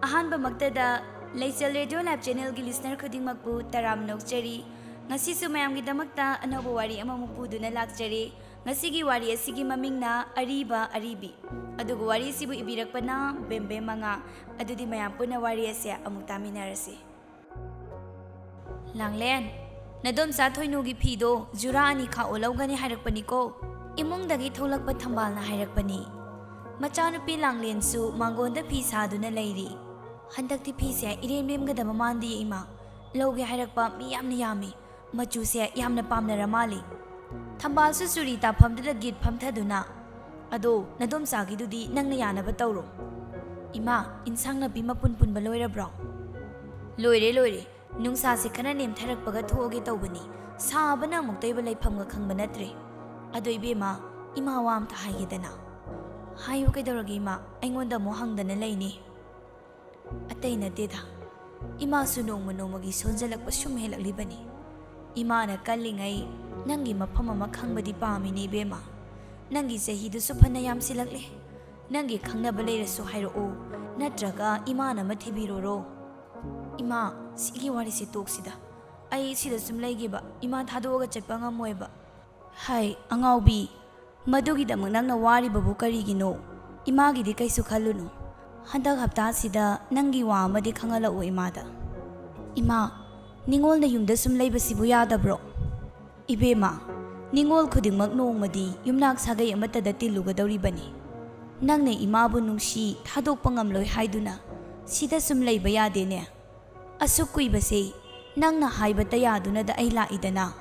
ꯑꯍꯥꯟꯕꯃꯛꯇꯗ Leichal Radio Lab Channel gi listener khudingmakpu taram nokchari ngasisu mayamgidamakta anauba wari amamuk puduna lakchari ngasigi wari asigi mamingna Ariba Aribi adugu wari sibu ibirakpana Bembem Mangang adudi mayam puna wari ase amuk taminarase Langlen nadom sa thoinugi phido jura ani kha olaugani hairakpaniko imungdagi tholakpa thambalna hairakpani machanupi Langlen su mangonda phi saduna leiri Handakti pise irenbemgadaba mandi ima loge hairakpa mi yamna yami machu se yamna pamna ramali thambal su suri ta phamdada git phamthaduna ado nadom sagi dudi nangna yanaba tawro ima insang na bima punpun ba loirabro loire nungsa se khana nem tharakpaga thoge tawbani sabana muktaiba leiphamga khangba natre ado ibema ima wam tha haigedana hayu kaidoragi ima aingonda mo hangdana leini Atayna deda Ima sunong manomagi sonjalakpa sumhelaklibani Ima na kalingai Nangi mapama makangbadi pamini bema Nangi sahidu supana yam silakle Nangi kangnabale raso hairo Natraga ima na mathibiroro Ima sigi wari si toksida Ay sida sumlaygiba Ima thadoga chapanga moeba Hai angaubi Madugidamang nang na wari babu karigino Imagidi kaisu khalunu Handak hapta sida nangi wa amadi khangala o imada Ima ningol na yumda sum leiba sibu yadabro Ibema ningol khudingmak nongmadi yumnak sagai amatada tilugadawribani Nangne imabu nungsi thadokpa ngamloi haiduna sida sum leiba yadene Asuk kuibase nangna haibata yaduna da ai laidana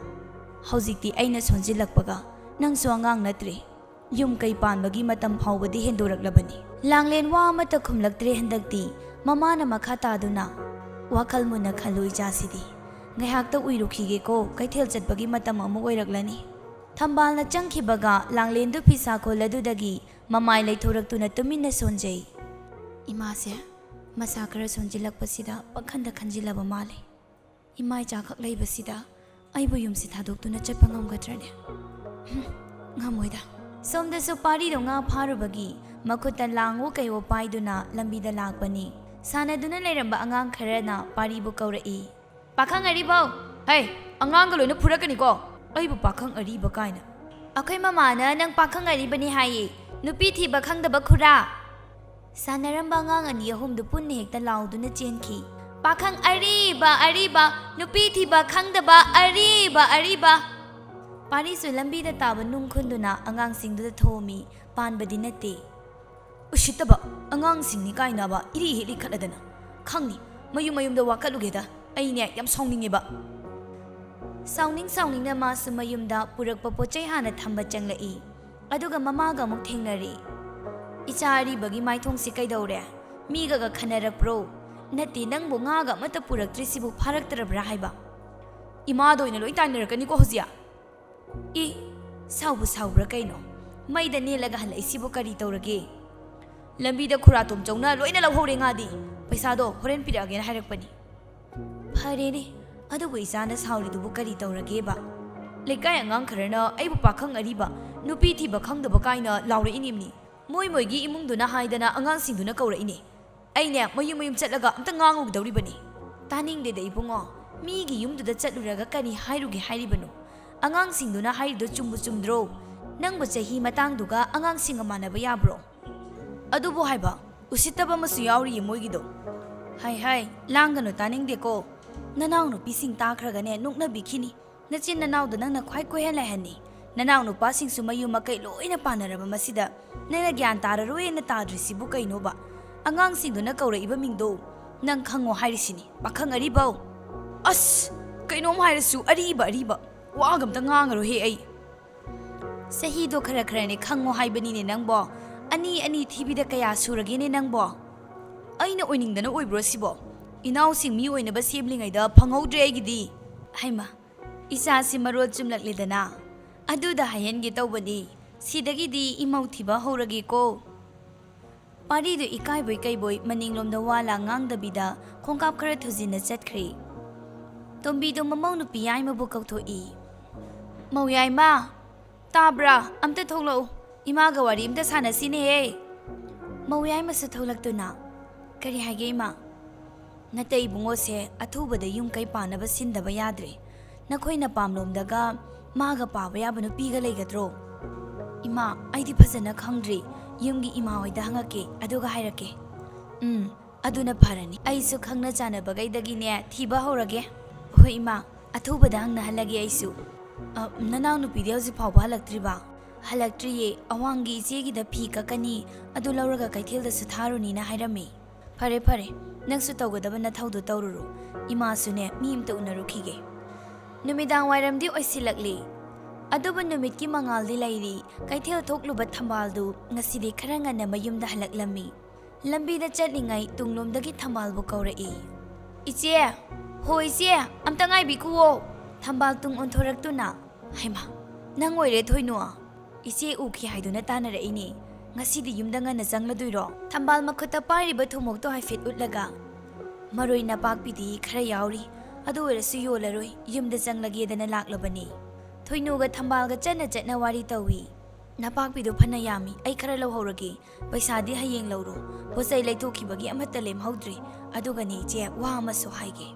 Hauzikti aina sonjilakpaga nangso angang natre Yum kai panbagi matam phawbadi hendoraklabani Langlen wa amata khumlaktre handakti mamana makha taduna wakhal muna khaloi jasidi ngaihakta uirukhige ko kaithel chatbagi matam amu oiraklani thambalna changkhibaga Langlen du phisa kholadudagi mamai leithораktuna tuminna sonjai imase masa khara sonjilakpasida pakhanda khanjilaba male imai chakhak leibasida aibu yumsi thadoktuna chatpa ngamgatrane ngamoida somda so pari do nga pharubagi Makuta lango kayo paiduna lambida lakpani sanaduna leiramba angang kharana paribu kaurai Pakhang Ariba Hey angang ga loina phurakani ko aibu pakhang Ariba kaina Akhoi mamana nang pakhang Ariba ni hayi nupi thiba khangdaba khura Sanaramba angang ani ahum du punne hekta lauduna chenki Pakhang Ariba nupi thiba khangdaba Ariba Pari su lambida taba nungkhunduna angang singduda thomi panbadi nate Ushitaba angang singni kainaba iri heli khaladana khangni mayumda wakalugeda aine yam sawningeba sawning na masu mayumda purakpa pochai hana thamba changlai aduga mamaga muk thengnari ichari bagi maithong si kaidore miga ga khanarakpro nati nangbu ngaga mata puraktrisibu pharaktarabra haiba ima doina loi tainarakani ko hozia I sawbra kaino maida nelaga halai sibu kari tawrage Lambida khuratum chongna loina lawhore ngadi paisado horen pirage na hairakpani Pharene adugo isana sauri dubu kari tawrage ba lekai angang kharana aibu pakhang Ariba nupi thiba khangdaba kaina laure inimni moigi imungduna haidana angang singduna kaura ine aine mayum chatlaga amta ngangu dawribani taningde de ibungo migi yumduda chatluraga kani hairuge hairibanu angang singduna haido chumdro nangbu chahi matangduga angang singa manaba yabro Adubo haiba usitaba masu yauri moigido Hai langano taningdeko nanaw no pising takragane nukna bikini nachin nanaw do nangna khwai ko helahani nanaw no pasing sumayu makai loina panaraba masida nana gyan tararoi na tadrisibu kaino ba angang singdo na kaura iba mingdo nang khango hairisini pakhang Ariba As kainom hairisu Ariba wagam ta ngangaro he ai sahido khara ne khango haibani ne nangbo Ani thibida kaya suragene nangbo Aina oiningdana oibro sibo Inaw sing mi oinaba semlingaida phanghodre aigidi Haima isa si marol chumlaklidana Aduda hayengi tawbani sidagidi imau thiba horage ko Parido ikaiboy maninglomda wala ngangdabida khongkap khara thujina chatkhri Tombido mamaw nupi yai mabu kauthoi Mau yai ma tabra amta tholo Imaga wari imta sana sine Mauyay masu tholak na ꯀꯔꯤ ꯍꯥꯏꯒꯦ ꯏꯃꯥ? ꯅꯠꯇꯦ ꯏꯕꯨꯡꯉꯣꯁꯦ ꯑꯊꯨꯕꯗ ꯌꯨꯝ ꯀꯩ ꯄꯥꯟꯅꯕ ꯁꯤꯟꯗꯕ ꯌꯥꯗ꯭ꯔꯦ. ꯅꯈꯣꯏꯅ ꯄꯥꯝꯂꯣꯝꯗꯒ ꯃꯥꯒ ꯄꯥꯕ ꯌꯥꯕ ꯅꯨꯄꯤꯒ ꯂꯩꯒꯗ꯭ꯔꯣ? ꯏꯃꯥ, ꯑꯩꯗꯤ ꯐꯖꯅ ꯈꯪꯗ꯭ꯔꯤ. ꯌꯨꯝꯒꯤ ꯏꯃꯥ ꯍꯣꯏꯗ ꯍꯪꯉꯛꯀꯦ ꯑꯗꯨꯒ ꯍꯥꯏꯔꯛꯀꯦ. ꯑꯗꯨꯅ ꯐꯔꯅꯤ. ꯑꯩꯁꯨ ꯈꯪꯅ ꯆꯥꯟꯅꯕꯒꯩꯗꯒꯤꯅꯦ ꯊꯤꯕ ꯍꯧꯔꯒꯦ. ꯍꯣꯏ ꯏꯃꯥ, ꯑꯊꯨꯕꯗ ꯍꯪꯅꯍꯜꯂꯒꯦ ꯑꯩꯁꯨ. ꯅꯅꯥꯎ ꯅꯨꯄꯤꯗꯤ ꯍꯧꯖꯤꯛ ꯐꯥꯎꯕ ꯍꯜꯂꯛꯇ꯭ꯔꯤꯕ? ꯍꯜꯂꯛꯇ꯭ꯔꯤꯌꯦ. ꯑꯋꯥꯡꯒꯤ ꯏꯆꯦꯒꯤꯗ ꯐꯤ ꯀꯛꯀꯅꯤ, ꯑꯗꯨ ꯂꯧꯔꯒ ꯀꯩꯊꯦꯜꯗꯁꯨ ꯊꯥꯔꯨꯅꯤꯅ ꯍꯥꯏꯔꯝꯃꯤ. ꯐꯔꯦ ꯐꯔꯦ, ꯅꯪꯁꯨ ꯇꯧꯒꯗꯕ ꯅꯊꯧꯗꯣ ꯇꯧꯔꯨꯔꯣ. ꯏꯃꯥꯁꯨꯅꯦ ꯃꯤ ꯑꯃꯇ ꯎꯅꯔꯨꯈꯤꯒꯦ. ꯅꯨꯃꯤꯗꯥꯡ ꯋꯥꯏꯔꯝꯗꯤ ꯑꯣꯏꯁꯤꯜꯂꯛꯂꯤ. ꯑꯗꯨꯕꯨ ꯅꯨꯃꯤꯠꯀꯤ ꯃꯉꯥꯜꯗꯤ ꯂꯩꯔꯤ. ꯀꯩꯊꯦꯜ ꯊꯣꯛꯂꯨꯕ ꯊꯝꯕꯥꯜꯗꯨ ꯉꯁꯤꯗꯤ ꯈꯔ ꯉꯟꯅ ꯃꯌꯨꯝꯗ ꯍꯜꯂꯛꯂꯝꯃꯤ. ꯂꯝꯕꯤꯗ ꯆꯠꯂꯤꯉꯩ ꯇꯨꯡꯂꯣꯝꯗꯒꯤ ꯊꯝꯕꯥꯜꯕꯨ ꯀꯧꯔꯛꯏ. ꯏꯆꯦ! ꯍꯣ ꯏꯆꯦ, ꯑꯝꯇ ꯉꯥꯏꯕꯤꯈꯨꯋꯣ! ꯊꯝꯕꯥꯜ ꯇꯨꯡ ꯑꯣꯟꯊꯣꯔꯛꯇꯨꯅ, ꯍꯩꯃꯥ, ꯅꯪ ꯑꯣꯏꯔꯦ ꯊꯣꯏꯅꯨ. ꯏꯆꯦ ꯎꯈꯤ ꯍꯥꯏꯗꯨꯅ ꯇꯥꯅꯔꯛꯏꯅꯤ. ꯉꯁꯤꯗꯤ ꯌꯨꯝꯗ ꯉꯟꯅ ꯆꯪꯂꯗꯣꯏꯔꯣ? ꯊꯝꯕꯥꯜ ꯃꯈꯨꯠꯇ ꯄꯥꯏꯔꯤꯕ ꯊꯨꯃꯣꯛꯇꯣ ꯍꯥꯏꯐꯦꯠ ꯎꯠꯂꯒ, ꯃꯔꯣꯏ ꯅꯄꯥꯛꯄꯤꯗꯤ ꯈꯔ ꯌꯥꯎꯔꯤ, ꯑꯗꯨ ꯑꯣꯏꯔꯁꯨ ꯌꯣꯜꯂꯔꯣꯏ, ꯌꯨꯝꯗ ꯆꯪꯂꯒꯦꯗꯅ ꯂꯥꯛꯂꯕꯅꯤ. ꯊꯣꯏꯅꯨꯒ ꯊꯝꯕꯥꯜꯒ ꯆꯠꯅ ꯋꯥꯔꯤ ꯇꯧꯏ. ꯅꯄꯥꯛꯄꯤꯗꯨ ꯐꯅ ꯌꯥꯝꯃꯤ, ꯑꯩ ꯈꯔ ꯂꯧꯍꯧꯔꯒꯦ. ꯄꯩꯁꯥꯗꯤ ꯍꯌꯦꯡ ꯂꯧꯔꯣ. ꯄꯣꯠꯆꯩ ꯂꯩꯊꯣꯛꯈꯤꯕꯒꯤ ꯑꯃꯠꯇ ꯂꯦꯝꯍꯧꯗ꯭ꯔꯤ. ꯑꯗꯨꯒꯅꯦ ꯏꯆꯦ, ꯋꯥ ꯑꯃꯁꯨ ꯍꯥꯏꯒꯦ.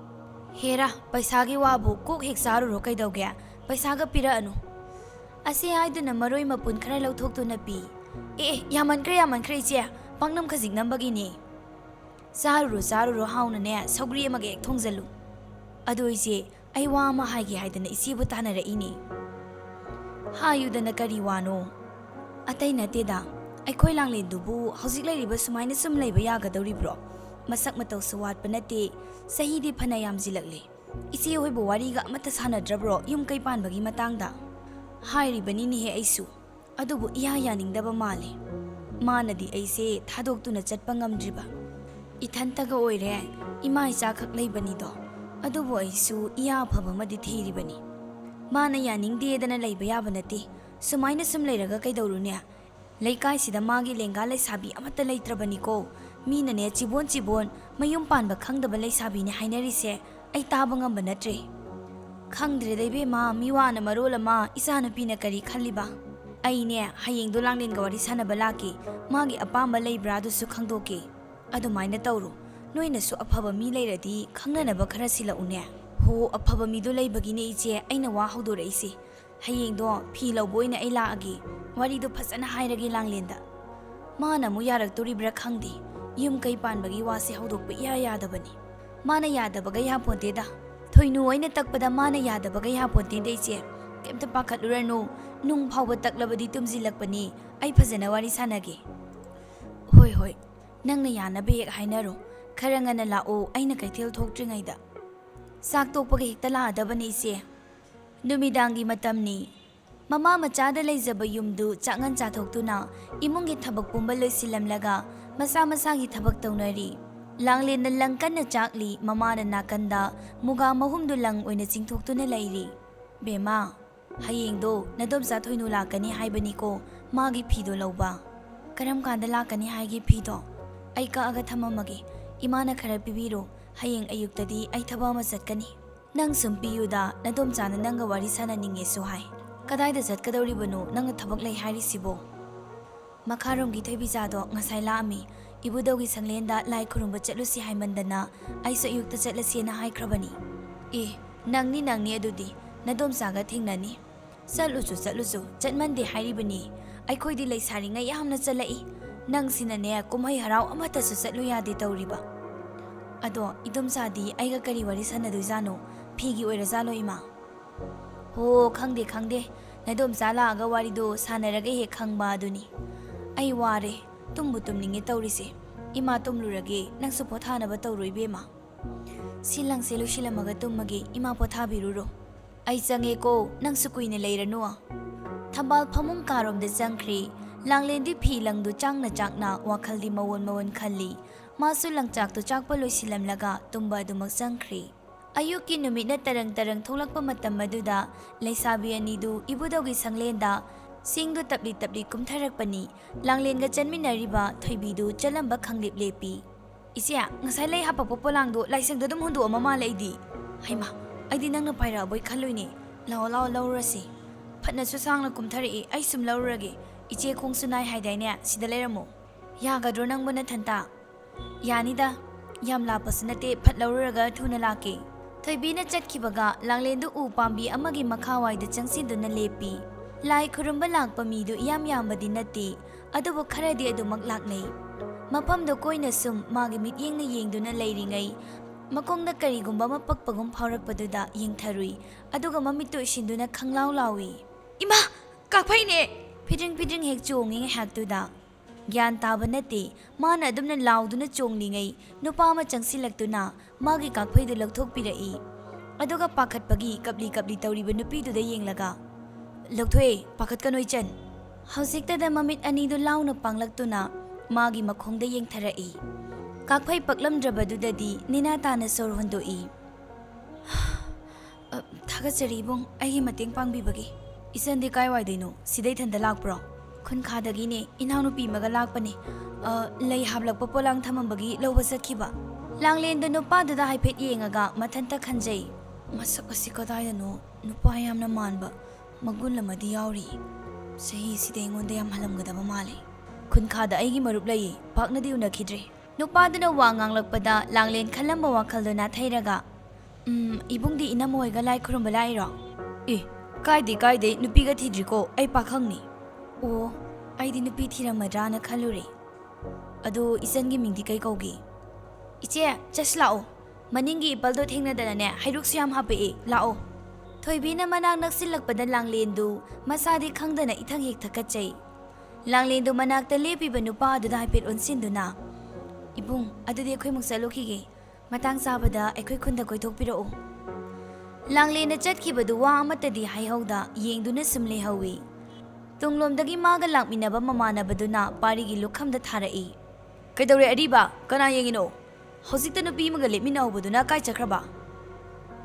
ꯍꯦꯔꯥ, ꯄꯩꯁꯥꯒꯤ ꯋꯥꯕꯨ ꯀꯣꯛ ꯍꯦꯛ ꯆꯥꯔꯨꯔꯣ ꯀꯩꯗꯧꯒꯦ? ꯄꯩꯁꯥꯒ ꯄꯤꯔꯛꯑꯅꯨ. ꯑꯁꯤ ꯍꯥꯏꯗꯨꯅ ꯃꯔꯣꯏ ꯃꯄꯨꯟ ꯈꯔ ꯂꯧꯊꯣꯛꯇꯨꯅ ꯄꯤ. ꯌꯥꯝꯃꯟꯈ꯭ꯔꯦ ꯏꯆꯦ, ꯄꯥꯛꯅꯝ ꯈꯖꯤꯛ ꯅꯝꯕꯒꯤꯅꯤ. ꯆꯥꯔꯨꯔꯣ ꯍꯥꯎꯅꯅꯦ, ꯁꯧꯒ꯭ꯔꯤ ꯑꯃꯒ ꯍꯦꯛ ꯊꯣꯡꯖꯜꯂꯨ. ꯑꯗꯣ ꯏꯆꯦ, ꯑꯩ ꯋꯥ ꯑꯃ ꯍꯥꯏꯒꯦ ꯍꯥꯏꯗꯅ ꯏꯆꯦꯕꯨ ꯇꯥꯅꯔꯛꯏꯅꯤ. ꯍꯥꯏꯌꯨꯗꯅ ꯀꯔꯤ ꯋꯥꯅꯣ? ꯑꯇꯩ ꯅꯠꯇꯦꯗ, ꯑꯩꯈꯣꯏ ꯂꯥꯡꯂꯦꯟꯗꯨꯕꯨ ꯍꯧꯖꯤꯛ ꯂꯩꯔꯤꯕ ꯁꯨꯃꯥꯏꯅ ꯁꯨꯝ ꯂꯩꯕ ꯌꯥꯒꯗꯧꯔꯤꯕ꯭ꯔꯣ? ꯃꯁꯛ ꯃꯇꯧꯁꯨ ꯋꯥꯠꯄ ꯅꯠꯇꯦ, ꯆꯍꯤꯗꯤ ꯐꯅ ꯌꯥꯝꯖꯤꯜꯂꯛꯂꯦ. ꯏꯆꯦ ꯍꯣꯏꯕꯨ ꯋꯥꯔꯤꯒ ꯑꯃꯠꯇ ꯁꯥꯟꯅꯗ꯭ꯔꯕ꯭ꯔꯣ ꯌꯨꯝ ꯀꯩ ꯄꯥꯟꯕꯒꯤ ꯃꯇꯥꯡꯗ? ꯍꯥꯏꯔꯤꯕꯅꯤꯅꯦꯍꯦ ꯑꯩꯁꯨ, ꯑꯗꯨꯕꯨ ꯏꯌꯥ ꯌꯥꯅꯤꯡꯗꯕ ꯃꯥꯜꯂꯦ. ꯃꯥꯅꯗꯤ ꯑꯩꯁꯦ ꯊꯥꯗꯣꯛꯇꯨꯅ ꯆꯠꯄ ꯉꯝꯗ꯭ꯔꯤꯕ. ꯏꯊꯟꯇꯒ ꯑꯣꯏꯔꯦ, ꯏꯃꯥ ꯏꯆꯥꯈꯛ ꯂꯩꯕꯅꯤꯗꯣ. ꯑꯗꯨꯕꯨ ꯑꯩꯁꯨ ꯏꯌꯥ ꯑꯐꯕ ꯑꯃꯗꯤ ꯊꯤꯔꯤꯕꯅꯤ. ꯃꯥꯅ ꯌꯥꯅꯤꯡꯗꯦꯗꯅ ꯂꯩꯕ ꯌꯥꯕ ꯅꯠꯇꯦ. ꯁꯨꯃꯥꯏꯅ ꯁꯨꯝ ꯂꯩꯔꯒ ꯀꯩꯗꯧꯔꯨꯅꯦ? ꯂꯩꯀꯥꯏꯁꯤꯗ ꯃꯥꯒꯤ ꯂꯦꯡꯒꯥ ꯂꯩꯁꯥꯕꯤ ꯑꯃꯠꯇ ꯂꯩꯇ꯭ꯔꯕꯅꯤꯀꯣ. ꯃꯤꯅꯅꯦ ꯆꯤꯕꯣꯟ ꯃꯌꯨꯝ ꯄꯥꯟꯕ ꯈꯪꯗꯕ ꯂꯩꯁꯥꯕꯤꯅꯦ ꯍꯥꯏꯅꯔꯤꯁꯦ. ꯑꯩ ꯇꯥꯕ ꯉꯝꯕ ꯅꯠꯇ꯭ꯔꯦ. ꯈꯪꯗ꯭ꯔꯦꯗ ꯏꯕꯦꯝꯃ, ꯃꯤꯋꯥꯅ ꯃꯔꯣꯜ ꯑꯃ, ꯏꯆꯥꯅꯨꯄꯤꯅ ꯀꯔꯤ ꯈꯜꯂꯤꯕ? ꯑꯩꯅꯦ ꯍꯌꯦꯡꯗꯣ ꯂꯥꯡꯂꯦꯟꯒ ꯋꯥꯔꯤ ꯁꯥꯟꯅꯕ ꯂꯥꯛꯀꯦ. ꯃꯥꯒꯤ ꯑꯄꯥꯝꯕ ꯂꯩꯕ꯭ꯔꯥ ꯑꯗꯨꯁꯨ ꯈꯪꯗꯣꯛꯀꯦ. ꯑꯗꯨꯃꯥꯏꯅ ꯇꯧꯔꯣ. ꯅꯣꯏꯅꯁꯨ ꯑꯐꯕ ꯃꯤ ꯂꯩꯔꯗꯤ ꯈꯪꯅꯅꯕ ꯈꯔ ꯁꯤꯜꯂꯛꯎꯅꯦ. ꯍꯣ, ꯑꯐꯕ ꯃꯤꯗꯣ ꯂꯩꯕꯒꯤꯅꯦ ꯏꯆꯦ ꯑꯩꯅ ꯋꯥ ꯍꯧꯗꯣꯔꯛꯏꯁꯦ. ꯍꯌꯦꯡꯗꯣ ꯐꯤ ꯂꯧꯕ ꯑꯣꯏꯅ ꯑꯩ ꯂꯥꯛꯑꯒꯦ. ꯋꯥꯔꯤꯗꯣ ꯐꯖꯅ ꯍꯥꯏꯔꯒꯦ ꯂꯥꯡꯂꯦꯟꯗ. ꯃꯥꯅ ꯑꯃꯨꯛ ꯌꯥꯔꯛꯇꯣꯔꯤꯕ꯭ꯔꯥ ꯈꯪꯗꯦ. ꯌꯨꯝ ꯀꯩ ꯄꯥꯟꯕꯒꯤ ꯋꯥꯁꯦ ꯍꯧꯗꯣꯛꯄ ꯏꯌꯥ ꯌꯥꯗꯕꯅꯤ. ꯃꯥꯅ ꯌꯥꯗꯕꯒ ꯌꯥꯄꯣꯟꯇꯦꯗ. ꯊꯣꯏꯅꯨ ꯑꯣꯏꯅ ꯇꯛꯄꯗ ꯃꯥꯅ ꯌꯥꯗꯕꯒ ꯌꯥꯄꯣꯟꯇꯦꯗ ꯏꯆꯦ. ꯀꯩꯝꯇ ꯄꯥꯈꯠꯂꯨꯔꯅꯨ. ꯅꯨꯡ ꯐꯥꯎꯕ ꯇꯛꯂꯕꯗꯤ ꯇꯨꯝꯁꯤꯜꯂꯛꯄꯅꯤ. ꯑꯩ ꯐꯖꯅ ꯋꯥꯔꯤ ꯁꯥꯟꯅꯒꯦ. ꯍꯣꯏ, ꯅꯪꯅ ꯌꯥꯅꯕ ꯍꯦꯛ ꯍꯥꯏꯅꯔꯣ. ꯈꯔ ꯉꯟꯅ ꯂꯥꯛꯑꯣ, ꯑꯩꯅ ꯀꯩꯊꯦꯜ ꯊꯣꯛꯇ꯭ꯔꯤꯉꯩꯗ. ꯆꯥꯛ ꯇꯣꯛꯄꯒ ꯍꯦꯛꯇ ꯂꯥꯛꯑꯗꯕꯅꯤ ꯏꯆꯦ. ꯅꯨꯃꯤꯗꯥꯡꯒꯤ ꯃꯇꯝꯅꯤ. ꯃꯃꯥ ꯃꯆꯥꯗ ꯂꯩꯖꯕ ꯌꯨꯝꯗꯨ ꯆꯥꯛꯉꯟ ꯆꯥꯊꯣꯛꯇꯨꯅ ꯏꯃꯨꯡꯒꯤ ꯊꯕꯛ ꯄꯨꯝꯕ ꯂꯣꯏꯁꯤꯜꯂꯝꯂꯒ ꯃꯁꯥ ꯃꯁꯥꯒꯤ ꯊꯕꯛ ꯇꯧꯅꯔꯤ. ꯂꯥꯡꯂꯦꯟꯅ ꯂꯪ ꯀꯟꯅ ꯆꯥꯛꯂꯤ. ꯃꯃꯥꯅ ꯅꯥꯀꯟꯗ ꯃꯨꯒꯥ ꯃꯍꯨꯝꯗꯨ ꯂꯪ ꯑꯣꯏꯅ ꯆꯤꯡꯊꯣꯛꯇꯨꯅ ꯂꯩꯔꯤ. ꯕꯦꯝꯃ, ꯍꯌꯦꯡꯗꯣ ꯅꯗꯣꯝꯆꯥ ꯊꯣꯏꯅꯨ ꯂꯥꯛꯀꯅꯤ ꯍꯥꯏꯕꯅꯤꯀꯣ, ꯃꯥꯒꯤ ꯐꯤꯗꯣ ꯂꯧꯕ. ꯀꯔꯝ ꯀꯥꯟꯗ ꯂꯥꯛꯀꯅꯤ ꯍꯥꯏꯒꯦ ꯐꯤꯗꯣ? ꯑꯩ ꯀꯛꯑꯒ ꯊꯝꯃꯝꯃꯒꯦ. ꯏꯃꯥꯅ ꯈꯔ ꯄꯤꯕꯤꯔꯣ. ꯍꯌꯦꯡ ꯑꯌꯨꯛꯇꯗꯤ ꯑꯩ ꯊꯕꯛ ꯑꯃ ꯆꯠꯀꯅꯤ. ꯅꯪ ꯁꯨꯝ ꯄꯤꯌꯨꯗ, ꯅꯗꯣꯝꯆꯥꯅ ꯅꯪꯒ ꯋꯥꯔꯤ ꯁꯥꯟꯅꯅꯤꯡꯉꯦꯁꯨ ꯍꯥꯏ. ꯀꯗꯥꯏꯗ ꯆꯠꯀꯗꯧꯔꯤꯕꯅꯣ ꯅꯪꯅ ꯊꯕꯛ ꯂꯩ ꯍꯥꯏꯔꯤꯁꯤꯕꯣ? ꯃꯈꯥꯔꯣꯝꯒꯤ ꯊꯣꯏꯕꯤꯆꯥꯗꯣ ꯉꯁꯥꯏ ꯂꯥꯛꯑꯝꯃꯤ. ꯏꯕꯨꯙꯧꯒꯤ ꯁꯪꯂꯦꯟꯗ ꯂꯥꯏ ꯈꯨꯔꯨꯝꯕ ꯆꯠꯂꯨꯁꯤ ꯍꯥꯏꯃꯟꯗꯅ ꯑꯩꯁꯨ ꯑꯌꯨꯛꯇ ꯆꯠꯂꯁꯦꯅ ꯍꯥꯏꯈ꯭ꯔꯕꯅꯤ. ꯅꯪꯅꯤ ꯑꯗꯨꯗꯤ. ꯅꯗꯣꯝꯆꯥꯒ ꯊꯦꯡꯅꯅꯤ. ꯆꯠꯂꯨꯆꯣ, ꯆꯠꯃꯟꯗꯦ ꯍꯥꯏꯔꯤꯕꯅꯤ. ꯑꯩꯈꯣꯏꯗꯤ ꯂꯩꯁꯥꯔꯤꯉꯩ ꯌꯥꯝꯅ ꯆꯠꯂꯛꯏ. ꯅꯪꯁꯤꯅꯅꯦ ꯀꯨꯝꯍꯩ ꯍꯔꯥꯎ ꯑꯃꯠꯇꯁꯨ ꯆꯠꯂꯨ ꯌꯥꯗꯦ ꯇꯧꯔꯤꯕ. ꯑꯗꯣ ꯏꯗꯣꯝꯆꯥꯗꯤ ꯑꯩꯒ ꯀꯔꯤ ꯋꯥꯔꯤ ꯁꯥꯟꯅꯗꯣꯏꯖꯥꯠꯅꯣ? ꯐꯤꯒꯤ ꯑꯣꯏꯔꯖꯥꯠꯂꯣ ꯏꯃꯥ? ꯍꯣ, ꯈꯪꯗꯦ. ꯅꯗꯣꯝꯆꯥ ꯂꯥꯛꯑꯒ ꯋꯥꯔꯤꯗꯣ ꯁꯥꯟꯅꯔꯒ ꯍꯦꯛ ꯈꯪꯕ ꯑꯗꯨꯅꯤ. ꯑꯩ ꯋꯥꯔꯦ, ꯇꯨꯝꯕꯨ ꯇꯨꯝꯅꯤꯡꯉꯦ ꯇꯧꯔꯤꯁꯦ. ꯏꯃꯥ ꯇꯨꯝꯂꯨꯔꯒꯦ, ꯅꯪꯁꯨ ꯄꯣꯊꯥꯅꯕ ꯇꯧꯔꯣ ꯏꯕꯦꯝꯃ. ꯁꯤ ꯂꯪꯁꯦ ꯂꯣꯏꯁꯤꯜꯂꯝꯃꯒ ꯇꯨꯝꯃꯒꯦ. ꯏꯃꯥ ꯄꯣꯊꯥꯕꯤꯔꯨꯔꯣ. ꯑꯩ ꯆꯪꯉꯦꯀꯣ, ꯅꯪꯁꯨ ꯀꯨꯏꯅ ꯂꯩꯔꯅꯨ. ꯊꯝꯕꯥꯜ ꯐꯃꯨꯡ ꯀꯥꯔꯣꯝꯗ ꯆꯪꯈ꯭ꯔꯤ. ꯂꯥꯡꯂꯦꯟꯗꯤ ꯐꯤ ꯂꯪꯗꯨ ꯆꯥꯛꯅ ꯋꯥꯈꯜꯗꯤ ꯃꯋꯣꯟ ꯈꯜꯂꯤ. ꯃꯥꯁꯨ ꯂꯪꯆꯥꯛꯇꯨ ꯆꯥꯛꯄ ꯂꯣꯏꯁꯤꯜꯂꯝꯂꯒ ꯇꯨꯝꯕ ꯑꯗꯨꯃꯛ ꯆꯪꯈ꯭ꯔꯤ. ꯑꯌꯨꯛꯀꯤ ꯅꯨꯃꯤꯠꯅ ꯇꯔꯪ ꯊꯣꯛꯂꯛꯄ ꯃꯇꯝ ꯑꯗꯨꯗ ꯂꯩꯁꯥꯕꯤ ꯑꯅꯤꯗꯨ ꯏꯕꯨꯙꯧꯒꯤ ꯁꯪꯂꯦꯟꯗ ꯁꯤꯡꯗꯨ ꯇꯞꯂꯤ ꯀꯨꯝꯊꯔꯛꯄꯅꯤ. ꯂꯥꯡꯂꯦꯟꯒ ꯆꯠꯃꯤꯟꯅꯔꯤꯕ ꯊꯣꯏꯕꯤꯗꯨ ꯆꯠꯂꯝꯕ ꯈꯪꯂꯦꯞ ꯂꯦꯞꯄꯤ. ꯏꯆꯦ, ꯉꯁꯥꯏ ꯂꯩ ꯍꯥꯄꯛꯄ ꯄꯣꯂꯥꯡꯗꯣ ꯂꯥꯏꯁꯪꯗ ꯑꯗꯨꯝ ꯍꯨꯟꯗꯣꯛꯑꯝꯃ ꯃꯥꯜꯂꯦ ꯑꯩꯗꯤ. ꯍꯩꯃꯥ, ꯑꯩꯗꯤ ꯅꯪꯅ ꯄꯥꯏꯔꯛꯑꯕꯣꯏ ꯈꯜꯂꯨꯏꯅꯦ. ꯂꯥꯛꯑꯣ ꯂꯧꯔꯨꯔꯁꯤ. ꯐꯠꯅꯁꯨ ꯁꯥꯡꯅ ꯀꯨꯝꯊꯔꯛꯏ. ꯑꯩ ꯁꯨꯝ ꯂꯧꯔꯨꯔꯒꯦ. ꯏꯆꯦ ꯈꯣꯡꯁꯨ ꯅꯥꯏ ꯍꯥꯏꯗꯥꯏꯅꯦ, ꯁꯤꯗ ꯂꯩꯔꯝꯃꯣ. ꯌꯥꯒꯗ꯭ꯔꯣ ꯅꯪꯕꯨ ꯅꯊꯟꯇ? Yanida, yam lapas nate pat lauraga tunalaki. Thoibina chatkibaga, langlendu upambi amagi makawai the changsiduna lepi. Lai kurumba lakpa midu yam yambadi nati, adubu karadi adu maglakne. Mapam do koina sum magi mit yengna yengduna leiringai. Makongda karigumba mapagpagum paurakpaduda yeng tharui, aduga mamitu shinduna khanglaw lawi. Ima! Kakpaine! Pidring hek chonging haktuda. Gyan taba nati, mana adumna lauduna chonglingai, nupama changsilaktuna, magi kakpaidu lagthokpirai. Aduga pakatpagi kapli tauriba nupiduda yenglaga. Lagthoi, pakat kanoy chan. Hausiktada mamit anidu launa panglaktuna, magi makhongda yeng tharai. Kakpai paklamdrabadudadi ninatana sor hondoi. Thagatsaribong ai mateng pangbibagi. Isandi kai waidino, sidai thanda lakpro. Khun khadagine inaunupi maga lakpane. Lei hablakpa polang thamambagi lawba sakhiba. Langlendo nupaduda haiphet yengaga mathanta khanjai. Masak asi kadaidano nupa yamna manba magun lamadi yauri. Sahi sidai ngonda yam halamgadaba male. Khun khada aigi marup lai paknadi unakhidre. Nupaduna wangang lakpada langlen khalamba wakalduna thairaga. Ibungdi inamoiga lai khurumba lairo. Kaide nupiga thidriko ai pakhangni. O aidi nupi thiramadra khalure. Ado isangi mingdi kai kaugi. Iche chaslao. Maningi ipaldo thengnadana hairuk siam hape lao. Thoibina manang naksilakpada langlendu masadi khangdana ithang hek thakachai. Langlendu manakta lepiba nupa aduda haipet onsinduna. Ibung, adudi akhoi muksalokige. Matang sabada akhoi khunda koithokpirao. Langlena chatkibadu wa amatadi haihauda yengduna sumle hawi. Tunglomdagi maga lakminaba mamanabaduna parigi lukhamda tharai. Kaidore Ariba, kana yengino? Hozikta nupi maga lepminahubaduna kai chakraba.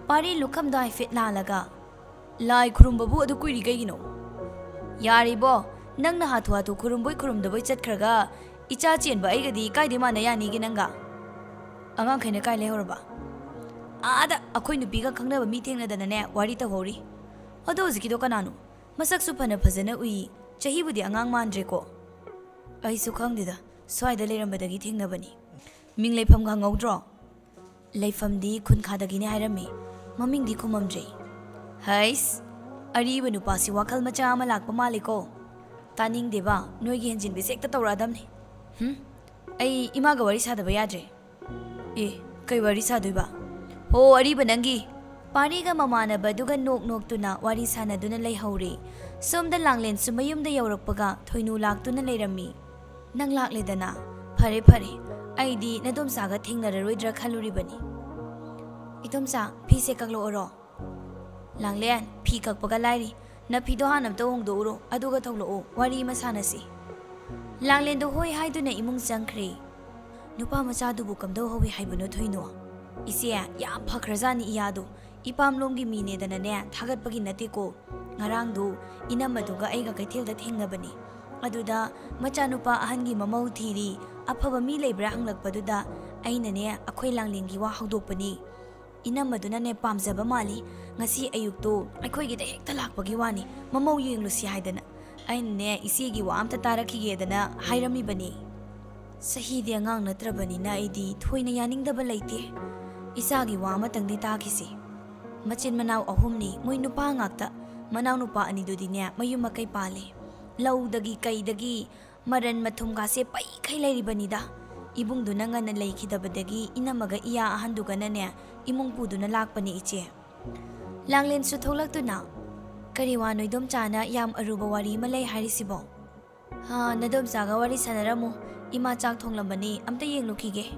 Pari lukhamda haifet lalaga. Lai khurumbabu adu kuiri kaigino. Yaribo, nangna hatu khurumboi khurumdaboi chatkhraga. Icha chenba aigadi kaide mana yanigi nanga. Angang khaina kai lehorba. Ada akhoi nupiga khangnaba mi thengnadanane wari ta hori. Ado zikido kananu. Masak supana phajana ui. Chahibudi angang mandre ko. Ai su khangdida. Swaida lerambadagi thengnabani. Ming leifam ga ngawdro. Leifam di khun khadagi ne hairami. Maming di khumamjre. Hais. Ariba nupasi wakal macha ama lakpa maliko. Taning deba noigi henjin bisekta tawradamni. Ai imaga wari sadaba yadre. Kai wari sadoiba. Ho Ariba nangi. Pariga mamanaba duga nok tuna wari sanaduna leihauри. Somda langlen sumayumda yaurakpaga thoinu laktuna leirami. Nang lakledana. Phare. Aidi nadom saga thengnararoidra khaluribani. Itomsa phi se kaklo oro. Langlen phi kakpaga lairi. Na phido hanam to hongdo uro aduga thoklo wari masanasi. Langlendo hoi haiduna imung changkhre. Nupa machadubu kamdo howi haibano thoino. Ise yam phakrajani iyado. Ipamlomgi mine danane thagatpagi natiko. Ngarangdu inamaduga aiga kaithilda thengnabani. Aduda machanupa ahangi mamau thiri afaba mi leibra hanglakpaduda ainane akhoi langlengi wa hawdokpani. Inamaduna ne pamjaba mali ngasi ayukto akhoi gi hekta lakpagi wani mamau yenglusi haidana. Aine isigi wa amta tarakigedana hairami bani. Sahidi angang natrabani na aidi thoina yaningdaba leite. Isagi wa amatangdi takisi. Machin manaw ahumni moy nupa ngakta. Manaw nupa anidudi niya mayumakay pale. Laudagi kaidagi maran mathumgase pai kay lairibanida. Ibung duna nga nalaykidabadagi inamaga iya ahanduga na niya imong pudo na lakpani iche. Langlen sutholak na. Kariwa noidom chana yam aruba wari malay harisibo. Nadom saga wari sanaramu ima chak thonglambani amta yenglukige.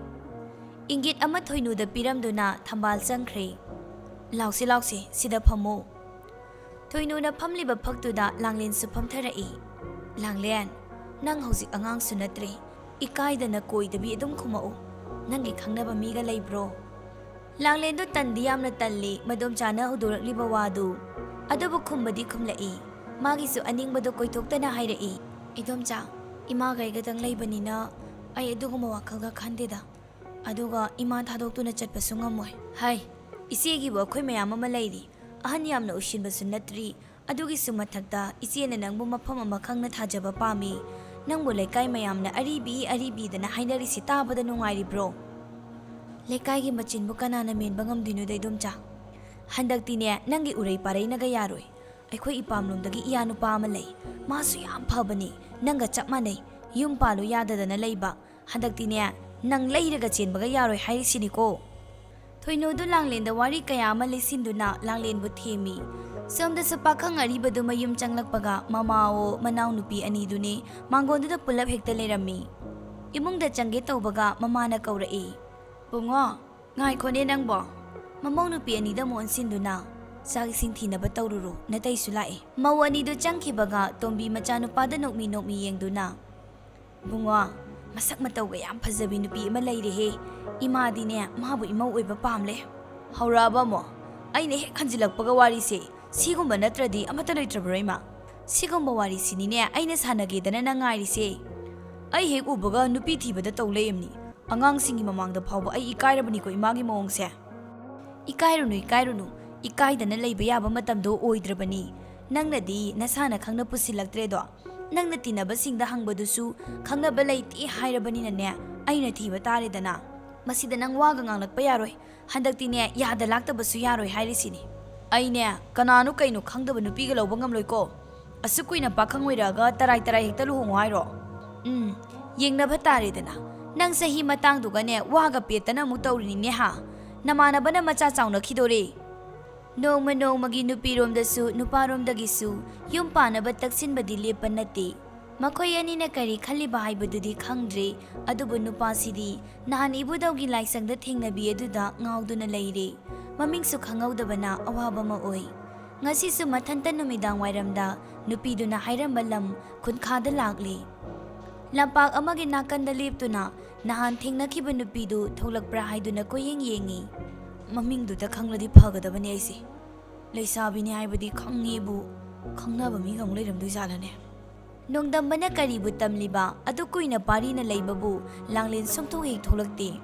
Ingit ama thoinuda piramduna thambal changkhre. Lausi sida phamo. Thoinuna phamliba phaktuda langlen su phamtharai. Langlen nang hauzik angang sunatre. Ikaidana koidabi adum khumao. Nangi khangnaba miga leibro. Langlen do tandi yamna talli madom chana hudurakliba wadu. Adubu kumbadi kumlai. Magisu aningbado koithoktana hairai. Idomcha ima gaigatang laibanina ay aduguma wakalga khandida. Aduga ima thadoktuna chatpasu ngamoy. Hai isigi bo khoi mayam ama lairi. Ahan yamna ushinbasu natri. Adugi sumathakta isiena nangbu mafam ama khangna thajaba pami. Nangbu lekai mayamna Aribi Aribidana hainarisi tabada nungairibro. Lekai machinbu kanana menba ngamdinu daidumcha. Handaktine nangi urei parei naga yaroi. Aikhoi ipamlomdagi iya nupa ama lei. Masu yam phabani. Nanga chap manei. Yum palu yadadana leiba. Handaktine nang leiraga chenbaga yaroi haisiniko. Thoinodu langlenda wari kaya ama leisinduna langlenbu themi. Somda sa pakhang aribadu mayum changlakpaga mamao manaw nupi aniduni mangonduda pulap hekta lerami. Imungda changge tawbaga mamana kaurai. Bungo, ngai khone nangbo. Mamaw nupi anida mo ansinduna. Sagi singthina tawruru natay sulai. Maw anido changkibaga tombi machanupada nokmi yengduna. Bungo, masak mataw gayam phazabi nupi ama leirehe. Imadine mabu imaw oiba pamle. Hauraba mo. Aine hek khanjilakpaga warise. Sigumba natradi amata leitrabrayma. Sigumba warisinine aina sanagedana nangairise. Ai hek ubaga nupi thibada tawlayamni. Angangsinggi mamangda phawba ai ikairabani ko imagi mawongse. Ikairunu. Ikaidana leiba yaba matamdo oidrabani. Nangnadi nasana khangna pusilaktre-do. Nangna tinabasingda hangbadusu khangnaba leiti hairabanina ne aina thiba taredana. Masida nang waga nganglakpa yaroi. Handaktine yada laktabasu yaroi hairisini. Aine kananu kainu khangdaba nupiga lawba ngamloiko. Asukuina pakhangoiraga tarai hekta luhongo hairo. Yengnaba taredana. Nang sahi matangdugane waga petana mu tawrinine ha. Namanabana macha chauna khidore. Nongmagi nupiromdasu nuparomdagisu yum panaba taksinbadi lepa nate. Makoy anina kari khaliba haibadudi khangdre adubu nupasidi nahan ibudawgi laisangda thengnabi aduda ngawduna leire. Mamingsu khangawdabana awaba ma oy. Ngasisu mathanta numidang wairamda nupiduna hairamba lam khunkhada lakle. Lampak amagi nakanda leptuna nahan thengnakiba nupidu tholakpra haiduna koyeng yengi. Mamingduda khangladi phagadabani aisi. Leisabini haibadi khangibu khangnaba mi gang leiramdui jalane. Nongdambana karibu tamliba adu kuina parina leibabu langlen somtho hek tholakte.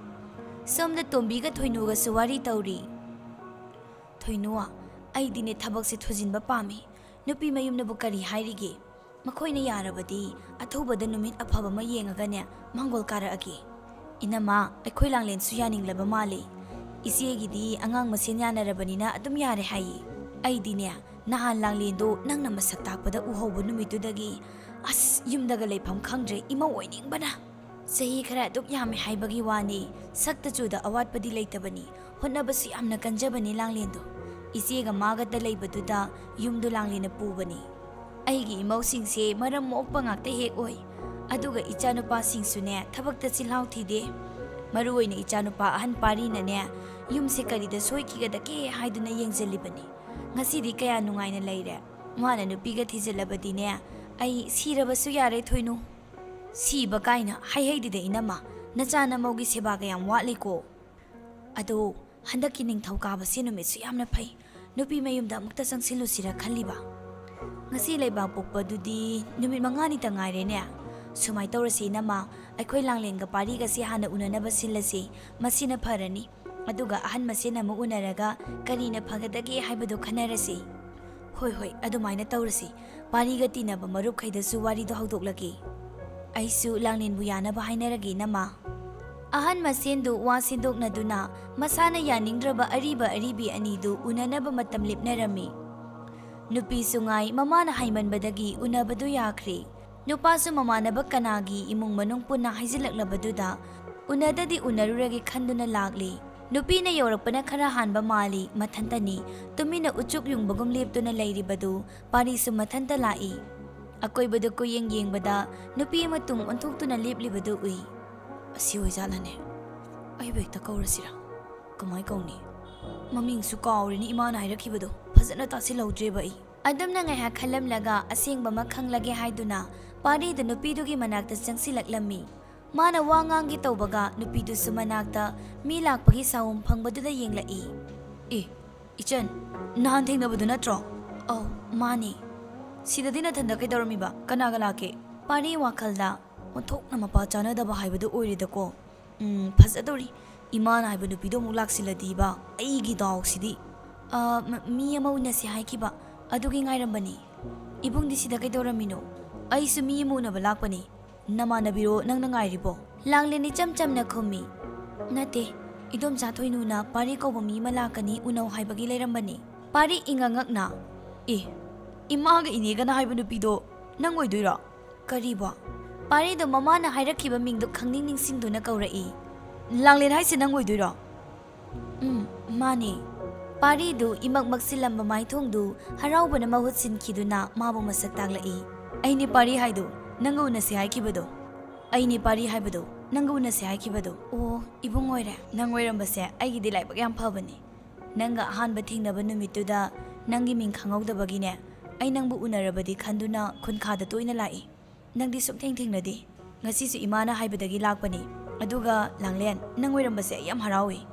Somda tombiga thoinuga suwari tawri. Thoinua aidine thabakse thojinba pami. Nupi mayumnabu kari hairige. Makoina yarabadi athubada numit afaba ma yengagane mangol karaagi. Inama aikhoi langlen su yaninglaba male. Isiyegidi angang masin yanarabanina adum yare hayi. Aidine nahan langlendo nangna masak takpada uhawba numitudagi as yumdaga leifam khangdre ima oiningbana. Sahi khara duk yame haibagi wani sakta chuda awatpadi leitabani hotnabasu yamna kanjabani langlendo. Isiyega magata leibaduda yumdu langlena pubani. Aigi imawsingse maram mokpa ngakta hek oi. Aduga ichanupaसिngsune thabakta silhaw thide. Maruoina ichanupa ahan parinane yumse karida soikigadake haiduna yengjalibani. Ngasidi kaya nungaina leire. Mana nupiga thijalabadine ai sirabasu yare thoinu. Siba kaina haihaidide inama nachana maugi seba kayam watliko. Ado handaki ningthau kaba sinumitsu yamna phai. Nupi mayumda amukta changsilusira khalliba. Ngasi leiba pokpadudi numit mangani ta ngairene. Sumai tawrasi nama aikhoi langlenga pariga si hana unanaba silasi masina pharani. Aduga ahan masina mu unaraga karina phagadagi haibadu khanarasi. Hoi adumaina tawrasi pariga tinaba marup khaidasu warido haudoklagi. Aisu langlen bu yanaba hainaragi nama. Ahan masendu wa sindoknaduna masana yaningdraba ariba aribi anidu unanaba matam lipnarami. Nupi sungai mamana haimanbadagi unabadu yakri. Nupasu mamanaba kanagi imung manung punna haizilaklabaduda unadadi unaruragi khanduna lagli. Nupi na yorakpana khara hanba mali mathantani tumina uchuk yungbagum leptuna leiribadu parisu mathanta lai. Akoibadu ko yengbada nupi matung ontoktuna leplibadu ui. Asi oijalane. Ai bekta kaurasira. Kamai kauni. Mamingsu kawrini imana hairakibadu fazana tasilawdreba ai. Adamna ngai khalamlaga asengba makhanglage haiduna paridu nupidugi manakta changsilaklammi. Mana wangangi tawbaga nupidu sumanakta mi lakpagi sawum phangbaduda yenglai. Ichan nahan thengnabadu natro? Oh, mani. Sidadi nathanda kaidoramiba kanaga lake. Pari wakalda onthokna mapa chanadaba haibadu oiridako. Phazadori imana haiba nupidu muk laksiladiba aigi dawsidi. Mi ama unasi haikiba adugi ngairambani. Ibungdi sida kaidoramino. Aisu mi ama unaba lakpani. Namanabiro nang nangairibo. Langlin icham cham na khumi. Nate, idom Sathoinu na pari ko bumi malakani unaw haibagi lairambani. Pari ingangak na. Imaga iniga na haiba nupido nang oidoira. Kariba. Pari do mama na hairakiba mingdo khangning ningsingdo na kaurai. Langlin haisi nang oidoira. Mani. Pari do imag magsilamba maithongdo harauba na mahut sinkiduna mabu masak taglai. Aini pari haido nangau na si haikibado. Aini pari haibado nangau na si haikibado. Oh, ibung oire. Nang oirambase aigidi laibag yam phabani. Nanga ahanba thingnaba numituda nangi ming khangawdabagine ai nangbu unarabadi khanduna khunkhada toina lai. Nangdi suktheng thingnadi. Ngasisu imana haibadagi lakpani. Aduga Langlen nang oirambase yam harawi.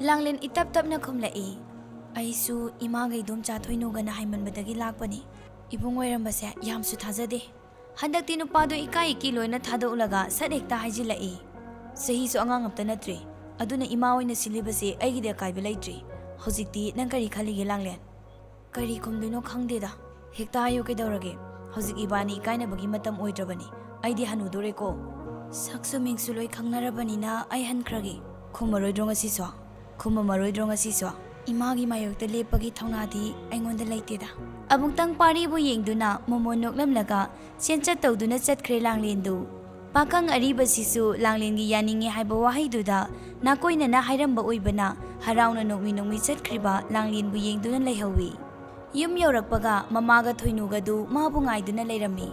Langlen itap tap na khumlai. Aisu imagai dom Sathoinuga na haimanbadagi lakpani. Ibung oirambase yam su thajade. Handakti nupado ikai ki loina thadolaga sat hekta haijilai. Sahi su angang apta natri. Aduna ima oina silibase aigide kaiba laitri. Hojikti nang kari khalige Langlen. Kari khumduno khangdeda. Hekta ayo kedaurage. Hojik ibani ikainabagi matam oidrabani. Aidi hanudore ko. Saksu mingsu loi khangnarabani na ai hankrage. Khumaroidro ngasi so. Khumamaroidro ngasi so. Imagi mayokta lepagi thaunadi aingonda laiteda. Amungtang pari bu yengduna momo noklamlaga senchat tawduna chatkre Langlendu. Pakang Ariba sisu Langlengi yaninge haiba wahaiduda nakoina na hairamba oibana harauna nokmi chatkriba Langlen bu yengduna laihawi. Yum yorakpaga mamaga Thoinugadu mabu ngaiduna lairami.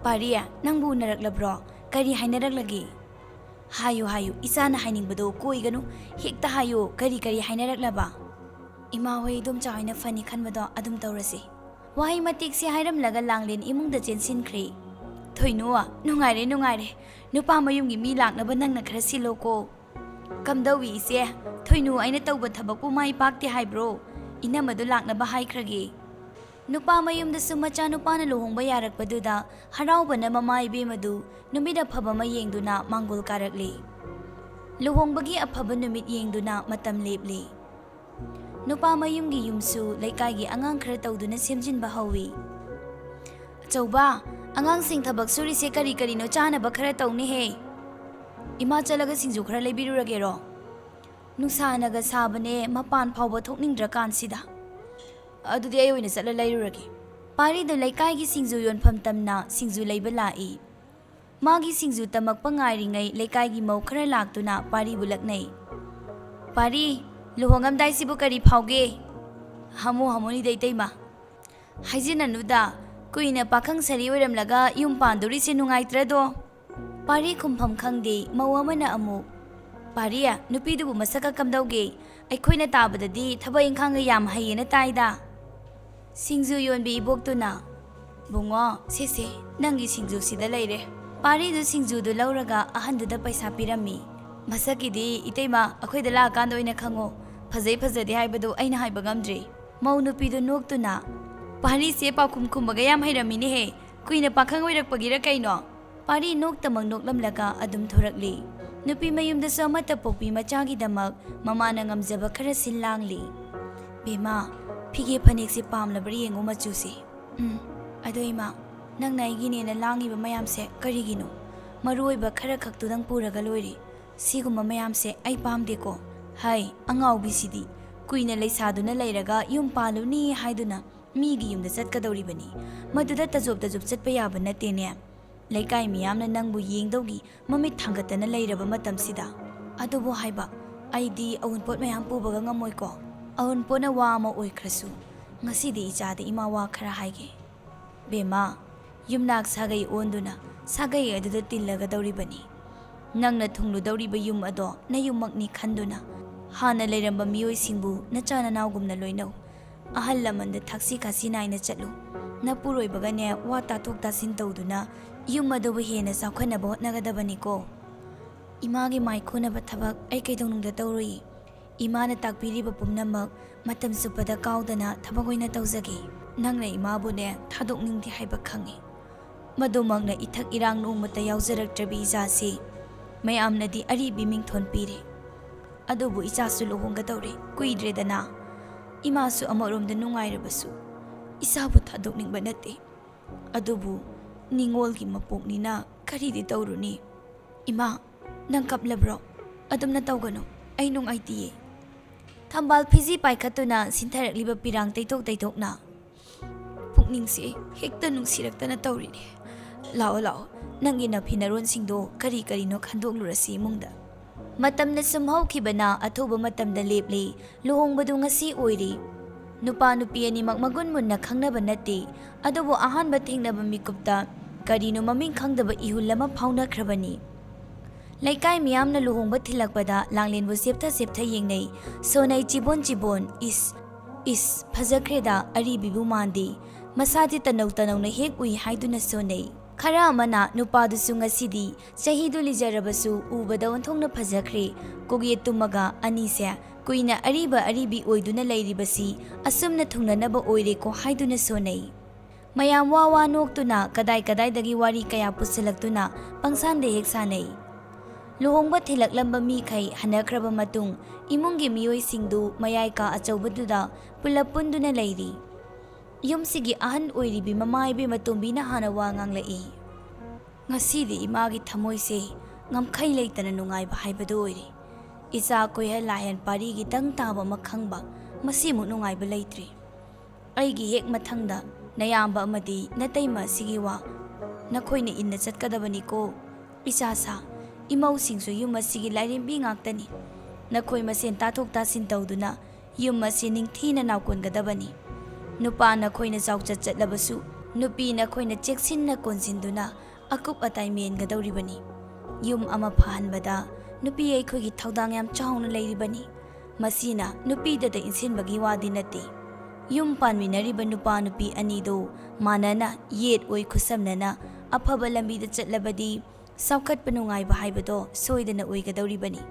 Pariya nangbu unaraklabro kari hainaraklagi. Hayu isana hainingbado koiganu hekta hayu kari hainaraklaba. Ima hoi dum chaina fani khanbado adum tawrasi. Wahai matik si hairam laga Langlen imungda chensinkri. Thoinua nungaire nupa mayumgi mi laknaba nangna khara siloko. Kamdawi ise Thoinu aina tawba thabakpu mai pakti haibro. Inamadu laknaba haikrage. Nupa mayumda sumacha nupa na luhongba yarakpaduda harauba na mama ibemadu numida phaba ma yengduna manggol karakli. Luhongbagi aphaba numit yengduna matam lepli. Nupa mayumgi yumsu laikagi angang khara tawduna semjinba hawi. Chauba angang sing thabak suri se kari no chana ba khara tawni he. Ima chalaga singju khara leibiruragero. Nuksanaga sabane mapan phawba thokningdra kansida. Adudi ayo ina chala lairurage. Pari do laikagi singju yonpham tamna singju leiba lai. Magi singju tamakpa ngairingai laikagi mau khara laktuna pari bulaknai. Pari luhongamdai sibu kari phauge. Hamu ni deitaima. Haijinanuda kuina pakhang sari oiramlaga yum panduri se nungaitrado. Pari khumpham khangde mawamana amu. Pariya nupidubu masaka kamdauge aikhoina tabadadi thaba inkhanga yam hayena taida. Singju yonbi iboktuna. Bungo sese nangi singju sida leire. Pari du singju du lauraga ahanduda paisa pirami. Masakidi iteima akhoida la kando oina khango. Phajade haibadu aina haiba ngamdre. Mau nupidu noktuna. Pari se pakhum khumbaga yam hairamine he. Kuina pakhang oirakpagira kaino. Pari noktamang noklamlaga adum thorakli. Nupi mayumda sa amata pokpi machagi damak mamana ngamjaba khara sinlangli. Bema phige phanek se pamlabri yengo machusi. Adoima nang naigine na langi ba mayam se karigino. Maruiba khara khaktudang puraga loiri. Siguma mayam se ai pamde ko. Hai angau bisidi. Kuina leisaduna leiraga yum paluni haiduna migi yumda chatkadoribani. Maduda tajop chatpa yaba natene. Laikai miyamna nangbu yengdaugi mamit thangatana leiraba matamsida. Adubo haiba aidi awunpot mayam pubaga ngamoi ko. Awunpona wa ama oikrasu. Ngasidi ichade ima wa khara haige. Bema yumnak sagai onduna sagai aduda tillaga dauribani. Nangna thunglu dauriba yum ado na yummakni khanduna. Hana leiramba miyoi singbu na chana naugumna loinau. Ahal lamanda thaksi kasi naina chatlu. Na puroi bagane wa tatok tasin tawduna yum adobu hena saukhanaba hotnagadabani ko. Imagi maikhonaba thabak ai kaidonungda tawrui. Imana takpiriba pumnamak matam supada kaudana thabak oina tawjagi. Nangna imabune thadokningdi haiba khangi. Madumangna ithak irang nungmata yaujaraktраbi ijasi. Mayamnadi Aribi mingthon pire. Adubu ichasu luhonggadawre kuidredana. Imasu amaromda nungairabasu. Isabu thadokningba nate. Adubu ningolgi mapoknina ꯀꯔꯤꯗꯤ ꯇꯧꯔꯨꯅꯤ? ꯏꯃꯥ, ꯅꯪ ꯀꯞꯂꯕ꯭ꯔꯣ? ꯑꯗꯨꯝꯅ ꯇꯧꯒꯅꯨ, ꯑꯩ ꯅꯨꯡꯉꯥꯏꯇꯤꯌꯦ꯫ ꯊꯝꯕꯥꯜ ꯐꯤꯖꯤ ꯄꯥꯏꯈꯠꯇꯨꯅ ꯁꯤꯟꯊꯔꯛꯂꯤꯕ ꯄꯤꯔꯥꯡ ꯇꯩꯊꯣꯛꯅ ꯄꯨꯛꯅꯤꯡꯁꯤ ꯍꯦꯛꯇ ꯅꯨꯡꯁꯤꯔꯛꯇꯅ ꯇꯧꯔꯤꯅꯤ꯫ ꯂꯥꯛꯑꯣ, ꯅꯪꯒꯤ ꯅꯐꯤ ꯅꯔꯣꯟꯁꯤꯡꯗꯣ ꯀꯔꯤ ꯀꯔꯤꯅꯣ ꯈꯟꯗꯣꯛꯂꯨꯔꯁꯤ ꯏꯃꯨꯡꯗ꯫ ꯃꯇꯝꯅ ꯁꯨꯝ ꯍꯧꯈꯤꯕꯅ ꯑꯊꯨꯕ ꯃꯇꯝꯗ ꯂꯦꯞꯂꯤ꯫ ꯂꯨꯍꯣꯡꯕꯗꯨ ꯉꯁꯤ ꯑꯣꯏꯔꯤ꯫ ꯅꯨꯄꯥ ꯅꯨꯄꯤ ꯑꯅꯤꯃꯛ ꯃꯒꯨꯟ ꯃꯨꯟꯅ ꯈꯪꯅꯕ ꯅꯠꯇꯦ, ꯑꯗꯨꯕꯨ ꯑꯍꯥꯟꯕ ꯊꯦꯡꯅꯕ ꯃꯤꯀꯨꯞꯇ ꯀꯔꯤꯅꯣ ꯃꯃꯤꯡ ꯈꯪꯗꯕ ꯏꯍꯨꯜ ꯑꯃ ꯐꯥꯎꯅꯈ꯭ꯔꯕꯅꯤ꯫ ꯂꯩꯀꯥꯏ ꯃꯤꯌꯥꯝꯅ ꯂꯨꯍꯣꯡꯕ ꯊꯤꯜꯂꯛꯄꯗ ꯂꯥꯡꯂꯦꯟꯕꯨ ꯆꯦꯞꯊ ꯌꯦꯡꯅꯩ꯫ ꯁꯣꯅꯩ ꯆꯤꯕꯣꯟ, ꯏꯁ ꯐꯖꯈ꯭ꯔꯦꯗ, ꯑꯔꯤꯕꯤꯕꯨ ꯃꯥꯟꯗꯦ, ꯃꯁꯥꯗꯤ ꯇꯅꯧꯅ ꯍꯦꯛ ꯎꯏ ꯍꯥꯏꯗꯨꯅ ꯁꯣꯟꯅꯩ꯫ ꯈꯔ ꯑꯃꯅ ꯅꯨꯄꯥꯗꯨꯁꯨ ꯉꯁꯤꯗꯤ ꯆꯍꯤꯗꯨ ꯂꯤꯖꯔꯕꯁꯨ ꯎꯕꯗ ꯑꯣꯟꯊꯣꯛꯅ ꯐꯖꯈ꯭ꯔꯦ, ꯀꯣꯛꯌꯦꯠ ꯇꯨꯝꯃꯒ ꯑꯅꯤꯁꯦ ꯀꯨꯏꯅ ꯑꯔꯤꯕ ꯑꯔꯤꯕꯤ ꯑꯣꯏꯗꯨꯅ ꯂꯩꯔꯤꯕꯁꯤ ꯑꯁꯨꯝꯅ ꯊꯨꯡꯅꯅꯕ ꯑꯣꯏꯔꯦꯀꯣ ꯍꯥꯏꯗꯨꯅ ꯁꯣꯟꯅꯩ꯫ ꯃꯌꯥꯝ ꯋꯥ ꯅꯣꯛꯇꯨꯅ ꯀꯗꯥꯏꯗꯒꯤ ꯋꯥꯔꯤ ꯀꯌꯥ ꯄꯨꯁꯤꯜꯂꯛꯇꯨꯅ ꯄꯪꯁꯥꯟꯗ ꯍꯦꯛ ꯁꯥꯟꯅꯩ꯫ ꯂꯨꯍꯣꯡꯕ ꯊꯤꯜꯂꯛꯂꯝꯕ ꯃꯤꯈꯩ ꯍꯟꯅꯈ꯭ꯔꯕ ꯃꯇꯨꯡ ꯏꯃꯨꯡꯒꯤ ꯃꯤꯑꯣꯏꯁꯤꯡꯗꯨ ꯃꯌꯥꯏ ꯀꯥ ꯑꯆꯧꯕꯗꯨꯗ ꯄꯨꯜꯂꯞ ꯄꯨꯟꯗꯨꯅ ꯂꯩꯔꯤ꯫ ꯌꯨꯝꯁꯤꯒꯤ ꯑꯍꯟ ꯑꯣꯏꯔꯤꯕꯤ ꯃꯃꯥ ꯏꯕꯦꯝꯃ ꯇꯣꯝꯕꯤꯅ ꯍꯥꯟꯅ ꯋꯥ ꯉꯥꯡꯂꯛꯏ꯫ ꯉꯁꯤꯗꯤ ꯏꯃꯥꯒꯤ ꯊꯃꯣꯏꯁꯦ ꯉꯝꯈꯩ ꯂꯩꯇꯅ ꯅꯨꯡꯉꯥꯏꯕ ꯍꯥꯏꯕꯗꯨ ꯑꯣꯏꯔꯦ꯫ ꯏꯆꯥ ꯀꯣꯏꯍꯟ ꯂꯥꯏꯍꯟ ꯄꯥꯔꯤ ꯒꯤꯇꯪ ꯇꯥꯕ ꯑꯃ ꯈꯪꯕ, ꯃꯁꯤꯃꯨꯛ ꯅꯨꯡꯉꯥꯏꯕ ꯂꯩꯇ꯭ꯔꯤ꯫ ꯑꯩꯒꯤ ꯍꯦꯛ ꯃꯊꯪꯗ ꯅꯌꯥꯝꯕ ꯑꯃꯗꯤ ꯅꯇꯩꯃ ꯑꯁꯤꯒꯤ ꯋꯥ ꯅꯈꯣꯏꯅ ꯏꯟꯅ ꯆꯠꯀꯗꯕꯅꯤꯀꯣ꯫ ꯏꯆꯥꯁꯥ, ꯏꯃꯧꯁꯤꯡꯁꯨ ꯌꯨꯝ ꯑꯁꯤꯒꯤ ꯂꯥꯏꯔꯦꯝꯕꯤ ꯉꯥꯛꯇꯅꯤ꯫ ꯅꯈꯣꯏ ꯃꯁꯦꯟ ꯇꯥꯊꯣꯛ ꯇꯥꯁꯤꯟ ꯇꯧꯗꯨꯅ ꯌꯨꯝ ꯑꯁꯤ ꯅꯤꯡꯊꯤꯅ ꯅꯥꯎꯀꯣꯟꯒꯗꯕꯅꯤ꯫ ꯅꯨꯄꯥ ꯅꯈꯣꯏꯅ ꯆꯥꯎꯆꯠ ꯆꯠꯂꯕꯁꯨ ꯅꯨꯄꯤ ꯅꯈꯣꯏꯅ ꯆꯦꯛꯁꯤꯟꯅ ꯀꯣꯟꯁꯤꯟꯗꯨꯅ ꯑꯀꯨꯞ ꯑꯇꯥꯏ ꯃꯦꯟꯒꯗꯧꯔꯤꯕꯅꯤ꯫ ꯌꯨꯝ ꯑꯃ ꯐꯍꯟꯕꯗ ꯅꯨꯄꯤ ꯑꯩꯈꯣꯏꯒꯤ ꯊꯧꯗꯥꯡ ꯌꯥꯝ ꯆꯥꯎꯅ ꯂꯩꯔꯤꯕꯅꯤ꯫ ꯃꯁꯤꯅ ꯅꯨꯄꯤꯗꯇ ꯏꯟꯁꯤꯟꯕꯒꯤ ꯋꯥꯗꯤ ꯅꯠꯇꯦ꯫ ꯌꯨꯝ ꯄꯥꯟꯃꯤꯟꯅꯔꯤꯕ ꯅꯨꯄꯥ ꯅꯨꯄꯤ ꯑꯅꯤꯗꯨ ꯃꯥꯟꯅꯅ ꯌꯦꯠ ꯑꯣꯏ ꯈꯨꯠꯁꯝꯅꯅ ꯑꯐꯕ ꯂꯝꯕꯤꯗ ꯆꯠꯂꯕꯗꯤ ꯆꯥꯎꯈꯠꯄ ꯅꯨꯡꯉꯥꯏꯕ ꯍꯥꯏꯕꯗꯣ ꯁꯣꯏꯗꯅ ꯑꯣꯏꯒꯗꯧꯔꯤꯕꯅꯤ꯫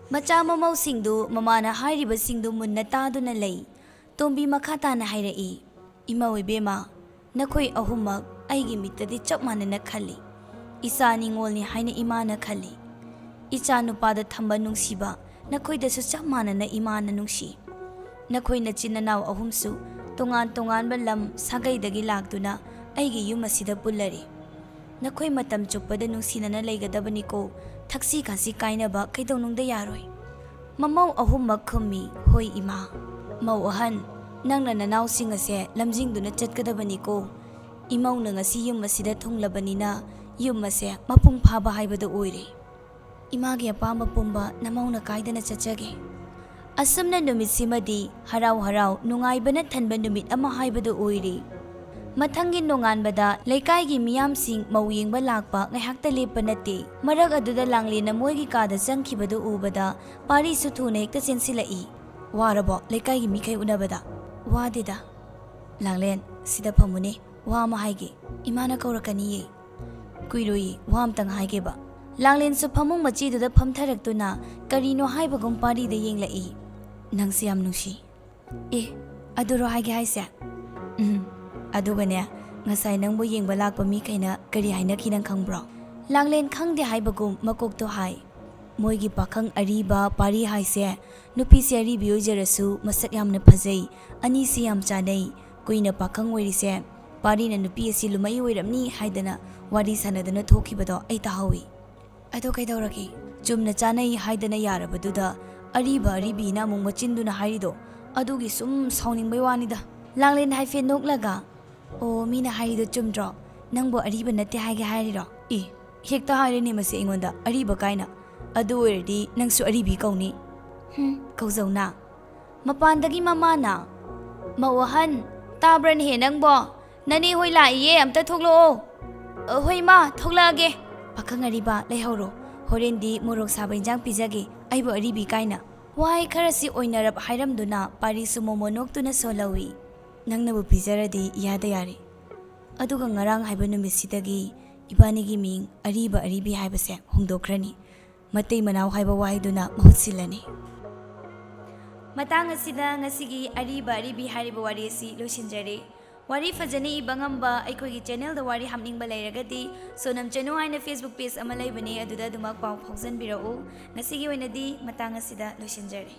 ꯃꯆꯥ ꯃꯃꯧꯁꯤꯡꯗꯨ ꯃꯃꯥꯅ ꯍꯥꯏꯔꯤꯕꯁꯤꯡꯗꯨ ꯃꯨꯟꯅ ꯇꯥꯗꯨꯅ ꯂꯩ꯫ ꯇꯣꯝꯕꯤ ꯃꯈꯥ ꯇꯥꯅ ꯍꯥꯏꯔꯛꯏ꯫ ꯏꯃꯧ ꯏꯕꯦꯝꯃ, ꯅꯈꯣꯏ ꯑꯍꯨꯝꯃꯛ ꯑꯩꯒꯤ ꯃꯤꯠꯇꯗꯤ ꯆꯞ ꯃꯥꯟꯅꯅ ꯈꯜꯂꯤ꯫ ꯏꯆꯥ ꯅꯤꯡꯉꯣꯜꯅꯤ ꯍꯥꯏꯅ ꯏꯃꯥꯅ ꯈꯜꯂꯤ꯫ ꯏꯆꯥ ꯅꯨꯄꯥꯗ ꯊꯝꯕ ꯅꯨꯡꯁꯤꯕ ꯅꯈꯣꯏꯗꯁꯨ ꯆꯞ ꯃꯥꯟꯅꯅ ꯏꯃꯥꯅ ꯅꯨꯡꯁꯤ꯫ ꯅꯈꯣꯏ ꯅꯆꯤꯟ ꯅꯅꯥꯎ ꯑꯍꯨꯝꯁꯨ ꯇꯣꯉꯥꯟ ꯇꯣꯉꯥꯟꯕ ꯂꯝ ꯁꯥꯒꯩꯗꯒꯤ ꯂꯥꯛꯇꯨꯅ ꯑꯩꯒꯤ ꯌꯨꯝ ꯑꯁꯤꯗ ꯄꯨꯜꯂꯔꯤ꯫ ꯅꯈꯣꯏ ꯃꯇꯝ ꯆꯨꯞꯄꯗ ꯅꯨꯡꯁꯤꯅꯅ ꯂꯩꯒꯗꯕꯅꯤꯀꯣ, ꯊꯛꯁꯤ ꯈꯥꯁꯤ ꯀꯥꯏꯅꯕ ꯀꯩꯗꯧꯅꯨꯡꯗ ꯌꯥꯔꯣꯏ꯫ ꯃꯃꯧ ꯑꯍꯨꯝꯃꯛ ꯈꯨꯝꯃꯤ, ꯍꯣꯏ ꯏꯃꯥ꯫ ꯃꯧ ꯑꯍꯟ, ꯅꯪꯅ ꯅꯅꯥꯎꯁꯤꯡ ꯑꯁꯦ ꯂꯝꯖꯤꯡꯗꯨꯅ ꯆꯠꯀꯗꯕꯅꯤꯀꯣ꯫ ꯏꯃꯧꯅ ꯉꯁꯤ ꯌꯨꯝ ꯑꯁꯤꯗ ꯊꯨꯡꯂꯕꯅꯤꯅ ꯌꯨꯝ ꯑꯁꯦ ꯃꯄꯨꯡ ꯐꯥꯕ ꯍꯥꯏꯕꯗꯨ ꯑꯣꯏꯔꯦ꯫ ꯏꯃꯥꯒꯤ ꯑꯄꯥꯝꯕ ꯄꯨꯝꯕ ꯅꯃꯧꯅ ꯀꯥꯏꯗꯅ ꯆꯠꯆꯒꯦ꯫ ꯑꯁꯨꯝꯅ ꯅꯨꯃꯤꯠꯁꯤꯃꯗꯤ ꯍꯔꯥꯎ ꯅꯨꯡꯉꯥꯏꯕꯅ ꯊꯟꯕ ꯅꯨꯃꯤꯠ ꯑꯃ ꯍꯥꯏꯕꯗꯨ ꯑꯣꯏꯔꯦ꯫ ꯃꯊꯪꯒꯤ ꯅꯣꯡꯉꯥꯟꯕꯗ ꯂꯩꯀꯥꯏꯒꯤ ꯃꯤꯌꯥꯝꯁꯤꯡ ꯃꯧ ꯌꯦꯡꯕ ꯂꯥꯛꯄ ꯉꯥꯏꯍꯥꯛꯇ ꯂꯦꯞꯄ ꯅꯠꯇꯦ꯫ ꯃꯔꯛ ꯑꯗꯨꯗ ꯂꯥꯡꯂꯦꯟꯅ ꯃꯣꯏꯒꯤ ꯀꯥꯗ ꯆꯪꯈꯤꯕꯗꯨ ꯎꯕꯗ ꯄꯥꯔꯤꯁꯨ ꯊꯨꯅ ꯍꯦꯛꯇ ꯆꯦꯟꯁꯤꯜꯂꯛꯏ꯫ ꯋꯥꯔꯕꯣ ꯂꯩꯀꯥꯏꯒꯤ ꯃꯤꯈꯩ ꯎꯅꯕꯗ? ꯋꯥꯗꯦꯗ꯫ ꯂꯥꯡꯂꯦꯟ, ꯁꯤꯗ ꯐꯝꯃꯨꯅꯦ, ꯋꯥ ꯑꯃ ꯍꯥꯏꯒꯦ꯫ ꯏꯃꯥꯅ ꯀꯧꯔꯛꯀꯅꯤꯌꯦ꯫ ꯀꯨꯏꯔꯣꯏꯌꯦ, ꯋꯥ ꯑꯝꯇꯪ ꯍꯥꯏꯒꯦꯕ꯫ ꯂꯥꯡꯂꯦꯟꯁꯨ ꯐꯃꯨꯡ ꯃꯆꯤꯗꯨꯗ ꯐꯝꯊꯔꯛꯇꯨꯅ ꯀꯔꯤꯅꯣ ꯍꯥꯏꯕꯒꯨꯝ ꯄꯥꯔꯤꯗ ꯌꯦꯡꯂꯛꯏ꯫ ꯅꯪꯁꯦ ꯌꯥꯝ ꯅꯨꯡꯁꯤ꯫ ꯑꯗꯨꯔꯣ ꯍꯥꯏꯒꯦ ꯍꯥꯏꯁꯦ? ꯑꯗꯨꯒꯅꯦ, ꯉꯁꯥꯏ ꯅꯪꯕꯨ ꯌꯦꯡꯕ ꯂꯥꯛꯄ ꯃꯤꯈꯩꯅ ꯀꯔꯤ ꯍꯥꯏꯅꯈꯤ ꯅꯪ ꯈꯪꯕ꯭ꯔꯣ? ꯂꯥꯡꯂꯦꯟ ꯈꯪꯗꯦ ꯍꯥꯏꯕꯒꯨꯝ ꯃꯀꯣꯛꯇꯣ ꯍꯥꯏ꯫ ꯃꯣꯏꯒꯤ ꯄꯥꯈꯪ ꯑꯔꯤꯕ ꯄꯥꯔꯤ ꯍꯥꯏꯁꯦ ꯅꯨꯄꯤꯁꯦ ꯑꯔꯤꯕꯤ ꯑꯣꯏꯖꯔꯁꯨ ꯃꯁꯛ ꯌꯥꯝꯅ ꯐꯖꯩ, ꯑꯅꯤꯁꯦ ꯌꯥꯝ ꯆꯥꯅꯩ, ꯀꯨꯏꯅ ꯄꯥꯈꯪ ꯑꯣꯏꯔꯤꯁꯦ ꯄꯥꯔꯤꯅ ꯅꯨꯄꯤ ꯑꯁꯤ ꯂꯨꯃꯩ ꯑꯣꯏꯔꯝꯅꯤ ꯍꯥꯏꯗꯅ ꯋꯥꯔꯤ ꯁꯥꯟꯅꯗꯨꯅ ꯊꯣꯛꯈꯤꯕꯗꯣ ꯑꯩ ꯇꯥꯍꯧꯏ꯫ ꯑꯗꯣ ꯀꯩꯗꯧꯔꯒꯦ? ꯆꯨꯝꯅ ꯆꯥꯅꯩ ꯍꯥꯏꯗꯅ ꯌꯥꯔꯕꯗꯨꯗ ꯑꯔꯤꯕ ꯑꯔꯤꯕꯤꯅ ꯑꯃꯨꯛ ꯃꯆꯤꯟꯗꯨꯅ ꯍꯥꯏꯔꯤꯗꯣ, ꯑꯗꯨꯒꯤ ꯁꯨꯝ ꯁꯥꯎꯅꯤꯡꯕꯩ ꯋꯥꯅꯤꯗ꯫ ꯂꯥꯡꯂꯦꯟ ꯍꯥꯏꯐꯦꯠ ꯅꯣꯛꯂꯒ, ꯑꯣ, ꯃꯤꯅ ꯍꯥꯏꯔꯤꯗꯣ ꯆꯨꯝꯗ꯭ꯔꯣ? ꯅꯪꯕꯨ ꯑꯔꯤꯕ ꯅꯠꯇꯦ ꯍꯥꯏꯒꯦ ꯍꯥꯏꯔꯤꯔꯣ? ꯍꯦꯛꯇ ꯍꯥꯏꯔꯦꯅꯦ ꯃꯁꯤ ꯑꯩꯉꯣꯟꯗ ꯑꯔꯤꯕ ꯀꯥꯏꯅ꯫ ꯑꯗꯨ ꯑꯣꯏꯔꯗꯤ ꯅꯪꯁꯨ ꯑꯔꯤꯕꯤ ꯀꯧꯅꯤ꯫ ꯀꯧꯖꯧꯅ꯫ ꯃꯄꯥꯟꯗꯒꯤ ꯃꯃꯥꯅ, ꯃꯧ ꯑꯍꯟ, ꯇꯥꯕ꯭ꯔꯅꯦꯍꯦ ꯅꯪꯕꯣ? ꯅꯅꯦ ꯍꯣꯏ ꯂꯥꯛꯏꯌꯦ, ꯑꯝꯇ ꯊꯣꯛꯂꯛꯑꯣ꯫ ꯍꯣꯏ ꯃꯥ, ꯊꯣꯛꯂꯛꯑꯒꯦ꯫ ꯄꯥꯈꯪ ꯑꯔꯤꯕ, ꯂꯩꯍꯧꯔꯣ, ꯍꯣꯔꯦꯟꯗꯤ ꯃꯣꯔꯣꯛ ꯁꯥꯕ ꯏꯟꯖꯥꯡ ꯄꯤꯖꯒꯦ, ꯑꯩꯕꯨ ꯑꯔꯤꯕꯤ ꯀꯥꯏꯅ꯫ ꯋꯥꯍꯩ ꯈꯔꯁꯤ ꯑꯣꯏꯅꯔꯞ ꯍꯥꯏꯔꯝꯗꯨꯅ ꯄꯥꯔꯤꯁꯨ ꯃꯣꯃꯣ ꯅꯣꯛꯇꯨꯅ ꯁꯣꯜꯍꯧꯏ꯫ ꯅꯪꯅꯕꯨ ꯄꯤꯖꯔꯗꯤ ꯏꯌꯥꯗ ꯌꯥꯔꯦ꯫ ꯑꯗꯨꯒ ꯉꯔꯥꯡ ꯍꯥꯏꯕ ꯅꯨꯃꯤꯠꯁꯤꯗꯒꯤ ꯏꯕꯥꯅꯤꯒꯤ ꯃꯤꯡ ꯑꯔꯤꯕ ꯑꯔꯤꯕꯤ ꯍꯥꯏꯕꯁꯦ ꯍꯣꯡꯗꯣꯛꯈ꯭ꯔꯅꯤ꯫ ꯃꯇꯩ ꯃꯅꯥꯎ ꯍꯥꯏꯕ ꯋꯥꯍꯩꯗꯨꯅ ꯃꯍꯨꯠ ꯁꯤꯜꯂꯅꯤ꯫ ꯃꯇꯥꯡ ꯑꯁꯤꯗ ꯉꯁꯤꯒꯤ ꯑꯔꯤꯕ ꯑꯔꯤꯕꯤ ꯍꯥꯏꯔꯤꯕ ꯋꯥꯔꯤ ꯑꯁꯤ ꯂꯣꯏꯁꯤꯟꯖꯔꯦ꯫ ꯋꯥꯔꯤ ꯐꯖꯅ ꯏꯕ ꯉꯝꯕ ꯑꯩꯈꯣꯏꯒꯤ ꯆꯦꯅꯦꯜꯗ ꯋꯥꯔꯤ ꯍꯥꯞꯅꯤꯡꯕ ꯂꯩꯔꯒꯗꯤ ꯁꯣꯅꯝ ꯆꯅꯨ ꯍꯥꯏꯅ ꯐꯦꯁꯕꯨꯛ ꯄꯦꯖ ꯑꯃ ꯂꯩꯕꯅꯦ, ꯑꯗꯨꯗ ꯑꯗꯨꯃꯛ ꯄꯥꯎ ꯐꯥꯎꯖꯟꯕꯤꯔꯛꯎ꯫ ꯉꯁꯤꯒꯤ ꯑꯣꯏꯅꯗꯤ ꯃꯇꯥꯡ ꯑꯁꯤꯗ ꯂꯣꯏꯁꯤꯟꯖꯔꯦ꯫